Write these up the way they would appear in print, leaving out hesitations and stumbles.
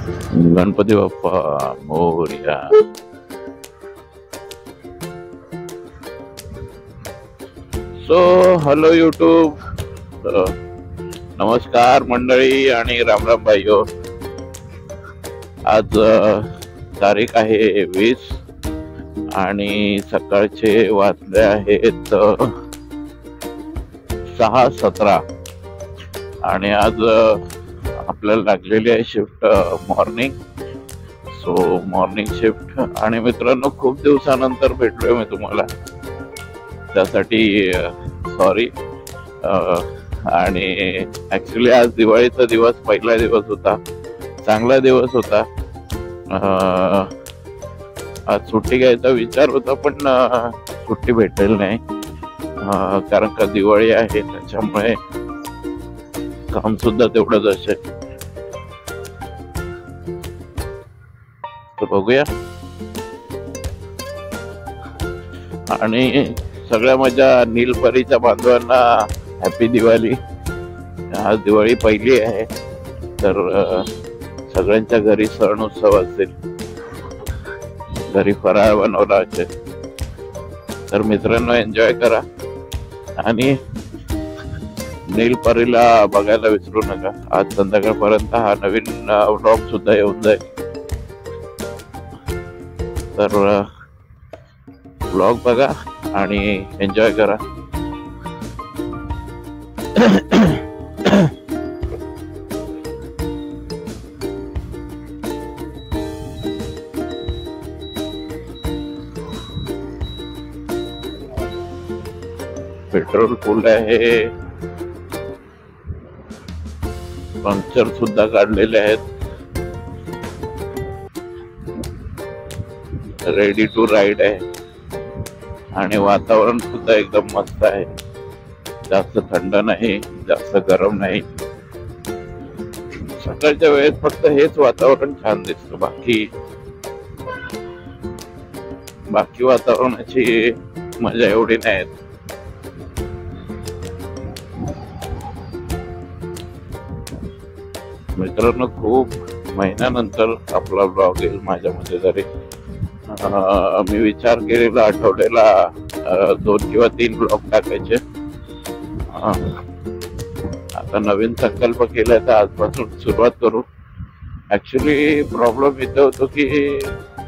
Ganpati Bappa Morya. So hello YouTube, नमस्कार मंडळी आणि राम राम भाईयो. आज तारीख आहे 20 आणि सकाळचे वाजले आहेत 6:17 आणि आज आपल्याला लागलेली आहे shift morning. So morning shift. आणि मित्रांनो, खूप दिवसानंतर भेटलोय मी तुम्हाला, त्यासाठी सॉरी. आणि ऍक्च्युली आज दिवाळीचा दिवस, पहिला दिवस होता, चांगला दिवस होता. आज सुट्टी घ्यायचा विचार होता पण सुट्टी भेटेल नाही, कारण का दिवाळी आहे, त्याच्यामुळे काम सुद्धा तेवढंच असेल. तर बघूया. आणि सगळ्या माझ्या नीलपरीच्या बांधवांना हॅपी दिवाळी. आज दिवाळी पहिली आहे, तर सगळ्यांच्या घरी सण उत्सव असेल, घरी फराळ बनवला असेल. तर मित्रांनो, एन्जॉय करा आणि नीलपरीला बघायला विसरू नका. आज संध्याकाळपर्यंत हा नवीन व्लॉग सुद्धा येऊन जाईल. तर व्लॉग बघा आणि एन्जॉय करा. पेट्रोल फुल आहे, पंक्चर सुद्धा काढलेले आहेत. रेडी टू राईड आहे आणि वातावरण सुद्धा एकदम मस्त आहे. जास्त थंड नाही, जास्त गरम नाही. सकाळच्या वेळेस फक्त हेच वातावरण छान दिसतं, बाकी वातावरणाची मजा एवढी नाही. मित्रांनो, खूप महिन्यानंतर आपला ब्लॉग येईल माझ्यामध्ये. तरी मी विचार केलेला आठवड्याला 2 किंवा 3 ब्लॉग टाकायचे. आता नवीन संकल्प केलाय, तर आजपासून सुरुवात करू. ऍक्च्युली प्रॉब्लेम इथे होतो की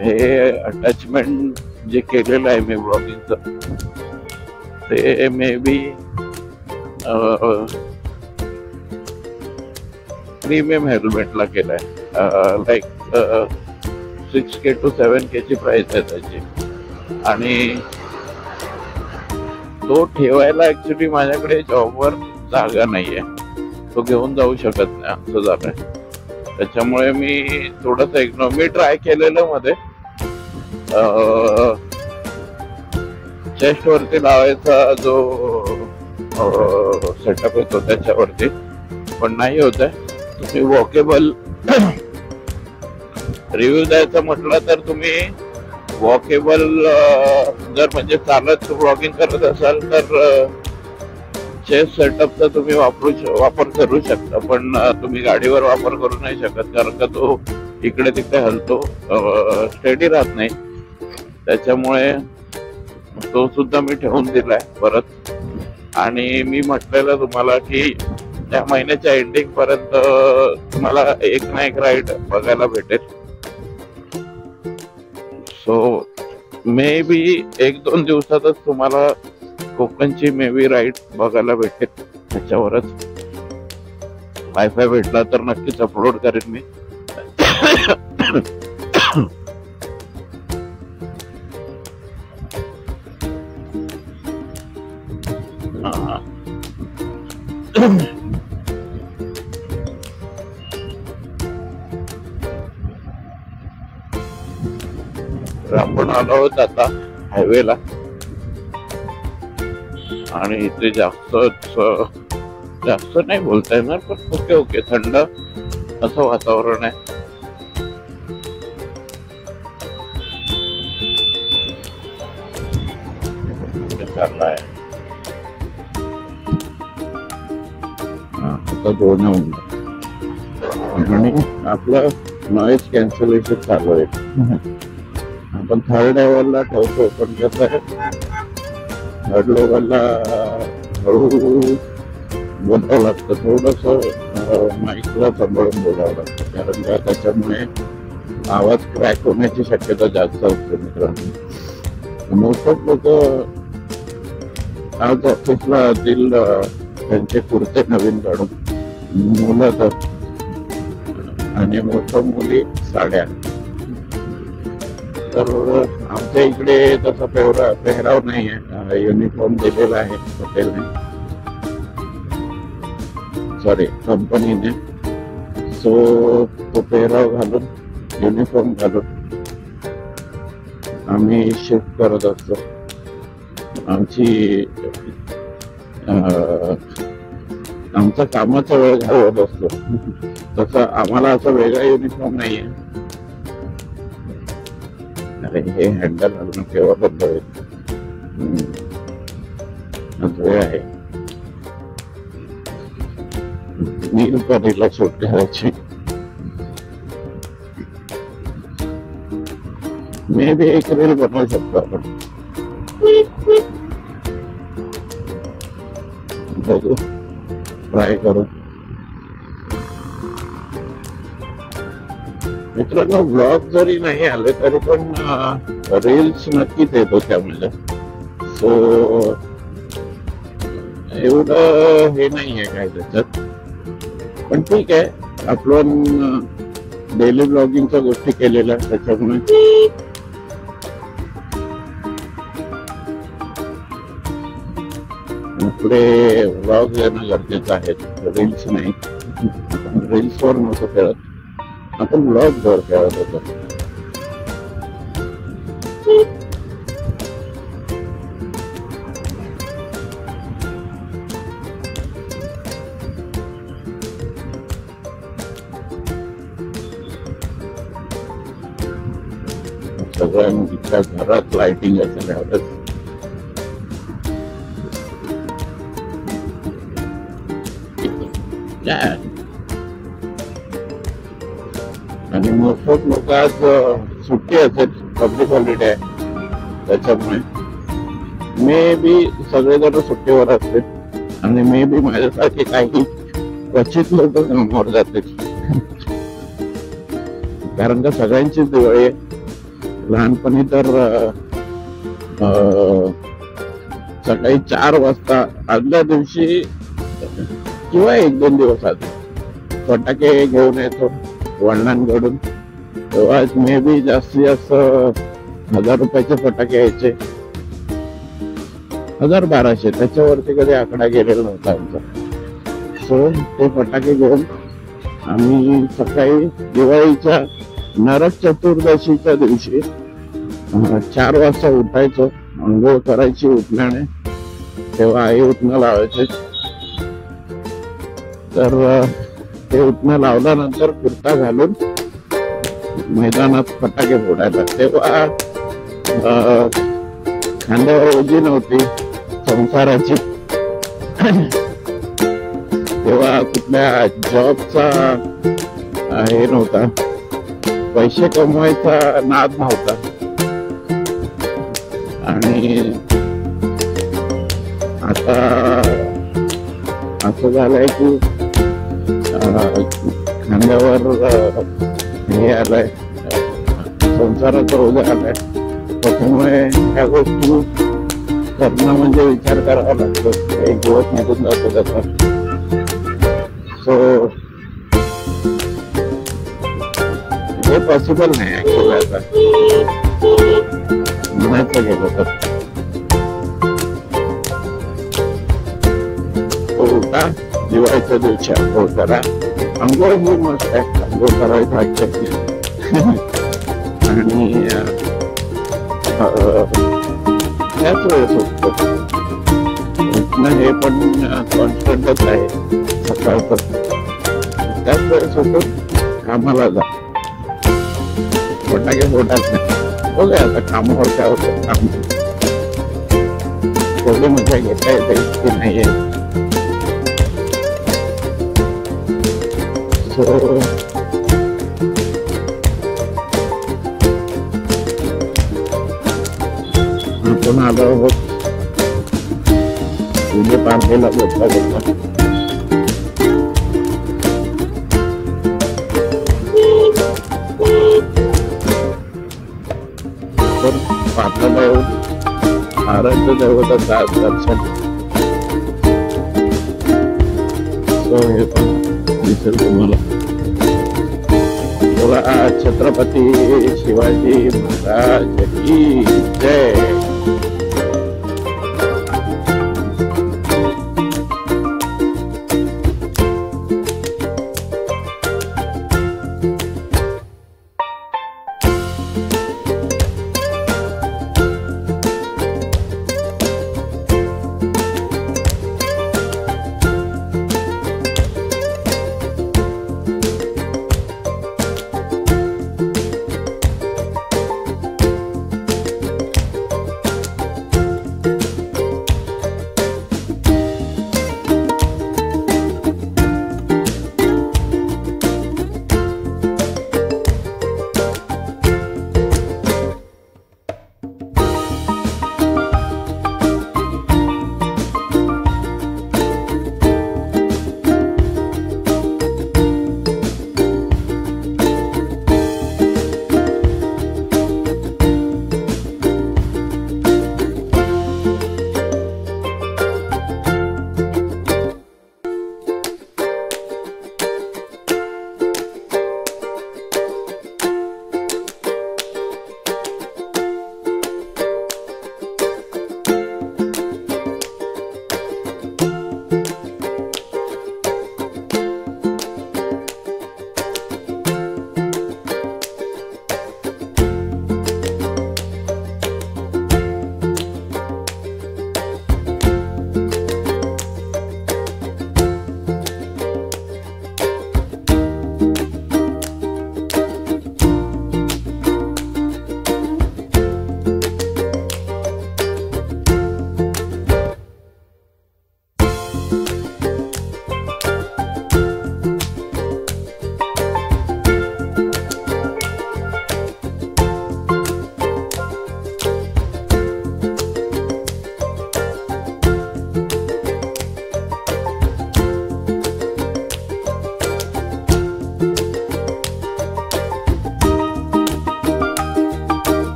हे अटॅचमेंट जे केलेलं आहे मी ब्लॉगिंगचं, ते मे बी प्रीमियम हेल्मेटला केलाय. लाईक 6K to 7K ची प्राइस आहे त्याची. आणि तो ठेवायला ऍक्च्युली माझ्याकडे जॉबवर जागा नाहीये, तो घेऊन जाऊ शकत नाही, असं झालंय. त्याच्यामुळे मी थोडस मी ट्राय केलेलं मध्ये चेस्ट वरती लावायचा जो सेटअप येतो त्याच्यावरती, पण नाही होत आहे. तुम्ही वॉकेबल रिव्ह्यू द्यायचं म्हटलं तर तुम्ही वॉकेबल जर म्हणजे चालत ब्लॉगिंग करत असाल तर चेस्ट सेटअपचा तुम्ही वापर करू शकता, पण तुम्ही गाडीवर वापर करू नाही शकत, कारण का तो इकडे तिकडे हलतो, स्टेडी राहत नाही. त्याच्यामुळे तो सुद्धा मी ठेवून दिलाय परत. आणि मी म्हटलेलं तुम्हाला की त्या महिन्याच्या एंडिंग पर्यंत तुम्हाला एक ना एक राईड बघायला भेटेल. सो मे बी 1-2 दिवसातच तुम्हाला कोकणची मे बी राईड बघायला भेटेल. त्याच्यावरच वायफाय भेटला तर नक्कीच अपलोड करेन मी. आपण आलो आहोत आता हायवेला आणि इथे जास्त नाही बोलता येणार, पण ओके थंड असं वातावरण आहे. चाललाय आता 2 आणि आपलं नॉईज कॅन्सलेशन चालू आहे. आपण थर्ड लेवलला ठेवतो, पण कसं आहे थर्ड लेवलला हळू बोलावं लागतं, थोडस माईकला सांभाळून बोलावं लागतं, कारण का त्याच्यामुळे आवाज क्रॅक होण्याची शक्यता जास्त असते. मित्रांनो, मोस्ट ऑफ लोक आज ऑफिसला असतील त्यांचे कुर्ते नवीन काढून, मुलं तर आणि मोठ्या मुली साड्या. तर आमच्या इकडे तसा पेहराव नाही आहे, युनिफॉर्म दिलेला आहे हॉटेलने, सॉरी कंपनीने. सो तो पेहराव घालून, युनिफॉर्म घालून आम्ही शिफ्ट करत असतो. आमचा कामाचा वेळ घालवत असतो. तसं आम्हाला असं वेगळा युनिफॉर्म नाहीये. अरे हे हँडल घालून केव्हा बंद होईल, वेळ आहे. नीलपरीला शूट करायची. मे बी एक रील बनवू शकतो आपण, बघू, ट्राय करू. मित्रांनो, ब्लॉग जरी नाही आले तरी पण रील्स नक्कीच येतो त्यामध्ये. सो एवढं हे नाहीये काय त्याच्यात, पण ठीक आहे. आपण डेली ब्लॉगिंगच्या गोष्टी केलेल्या त्याच्यामुळे आपले व्लॉग येणं गरजेचं आहे, रील्स नाही. रील्सवर नव्हतं खेळत, आपण ब्लॉगवर खेळत होतो. सगळ्यांच्या घरात लाइटिंग असेल यावरच. आणि मोस्ट ऑफ लोक आज सुट्टी असेल, पब्लिक हॉलिडे आहे, त्याच्यामुळे मे बी सगळेजण सुट्टीवर असतील आणि मे बी माझ्यासारखे काही क्वचित लोक कामावर जातील. कारण का सगळ्यांचीच दिवाळी आहे. लहानपणी तर सकाळी 4 वाजता आदल्या दिवशी किंवा 1-2 दिवस आधी फटाके घेऊन येतो वडिलांकडून. तेव्हा मे बी जास्तीत जास्त 1000 रुपयाचे फटाके यायचे, 1000-1200, त्याच्यावरती कधी आकडा गेलेला नव्हता आमचा. सो ते फटाके घेऊन आम्ही सकाळी दिवाळीच्या नरक चतुर्दशीच्या दिवशी 4 वाजता उठायचो, अंघोळ करायची उठण्याने. तेव्हा आई उठणं लावायचे. तर ते उठणं लावल्यानंतर कुर्ता घालून मैदानात फटाके फोडायला. तेव्हा खांद्यावर ओझी नव्हती संसाराची, तेव्हा कुठल्या जॉबचा हे नव्हता, पैसे कमवायचा नाद नव्हता. आणि आता असं झालंय की खांद्यावर हे आलंय, संसाराचा ओझा आलाय. त्याच्यामुळे ह्या गोष्टी करणं म्हणजे विचार करावा लागतो. एक दिवस निघून जातो त्याचा. सो हे पॉसिबल नाही ऍक्च्युअली आता म्हणायचं गेलं तर. उठा, दिवाळीच्या दिवशी आंघोळ करा. आंघोळ ही मस्त आहे, आंघोळ करायचं वाटतं. आणि त्याच वेळेस उठतो. उठणं हे पण कॉन्स्टंटच आहे सकाळचं. त्याच वेळेस उठून कामाला जा, फटाके फोडायच नाही. बघूया आता कामावर काय होतं. काम थोडी मजा घेता येते की नाहीये. आपण आलो आहोत पुणे पारनेला बोलता बोलता. तर पारनेला येऊन आराध्य दैवताचं आज दर्शन. हे पण दिसेल तुम्हाला. बोला छत्रपती शिवाजी महाराज की जय.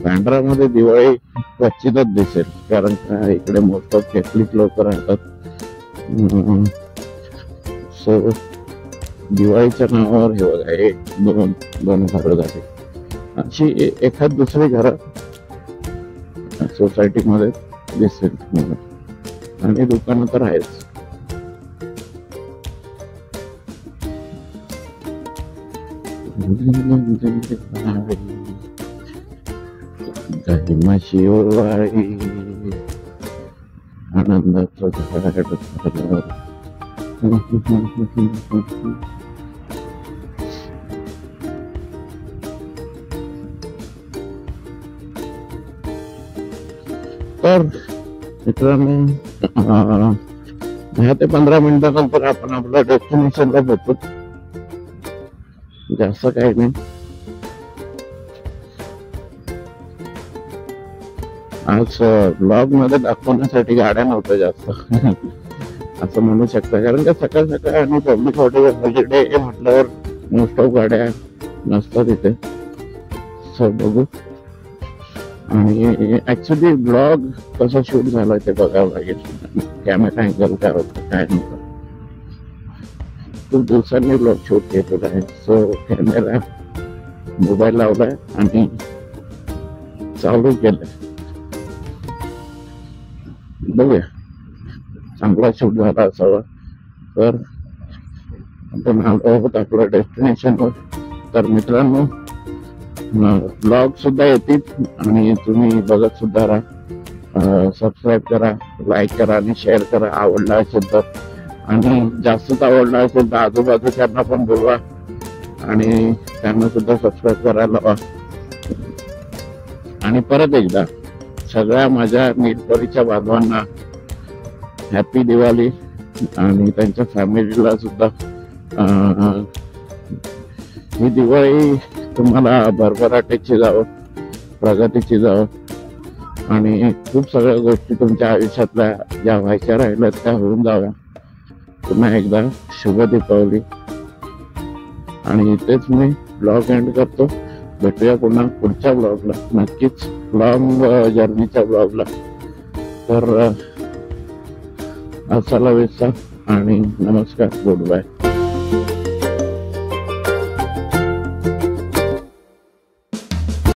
बँड्रामध्ये दिवाळी क्वचितच दिसेल, कारण इकडे मोस्ट ऑफ कॅथलिक लोक राहतात. सो दिवाळीच्या नावावर हे बघा एक दोन घरं झाली. अशी एखाद दुसरी घरं सोसायटीमध्ये दिसेल तुम्हाला, आणि दुकानं तर आहेच. शिववाळी आनंदाचं झाड झालं. तर मित्रांनो 10 ते 15 मिनिटानंतर आपण आपल्या डेस्टिनेशनला पोहोचू. जास्त काही नाही. आज ब्लॉग मध्ये दाखवण्यासाठी गाड्या नव्हत्या जास्त असं म्हणू शकता, कारण का सकाळ सकाळ आणि पब्लिक हॉलिडे म्हटल्यावर मोस्ट ऑफ गाड्या नसतात इथे. सो बघू. आणि ऍक्च्युली ब्लॉग कसा शूट झाला ते बघावं लागेल. कॅमेरा अँगल काय होतं काय नव्हतं. खूप दिवसांनी ब्लॉग शूट केलेला आहे. सो कॅमेरा मोबाईल लावलाय आणि चालू केलंय. बघूया चांगला शूट झाला असावा. तर आपण आलो आहोत आपल्या डेस्टिनेशनवर. तर मित्रांनो ब्लॉग सुद्धा येतील आणि तुम्ही बघत सुद्धा राहा. सबस्क्राईब करा, लाईक करा आणि शेअर करा आवडला असेल तर. आणि जास्तच आवडला असेल तर आजूबाजूच्यांना पण बोलवा आणि त्यांना सुद्धा सबस्क्राईब करायला लावा. आणि परत एकदा सगळ्या माझ्या नीलपरीच्या बांधवांना हॅपी दिवाळी आणि त्यांच्या फॅमिलीला सुद्धा ही दिवाळी तुम्हाला भरभराटीची जावं, प्रगतीची जावं आणि खूप सगळ्या गोष्टी तुमच्या आयुष्यातल्या ज्या व्हायच्या राहिल्यात त्या होऊन जाव्या. पुन्हा एकदा शुभ दीपावली. आणि इथेच मी ब्लॉग एंड करतो. भेटूया पुन्हा पुढच्या ब्लॉगला, नक्कीच लॉंग जर्नीच्या ब्लॉगला. तर चला वेसा आणि नमस्कार, गुड बाय.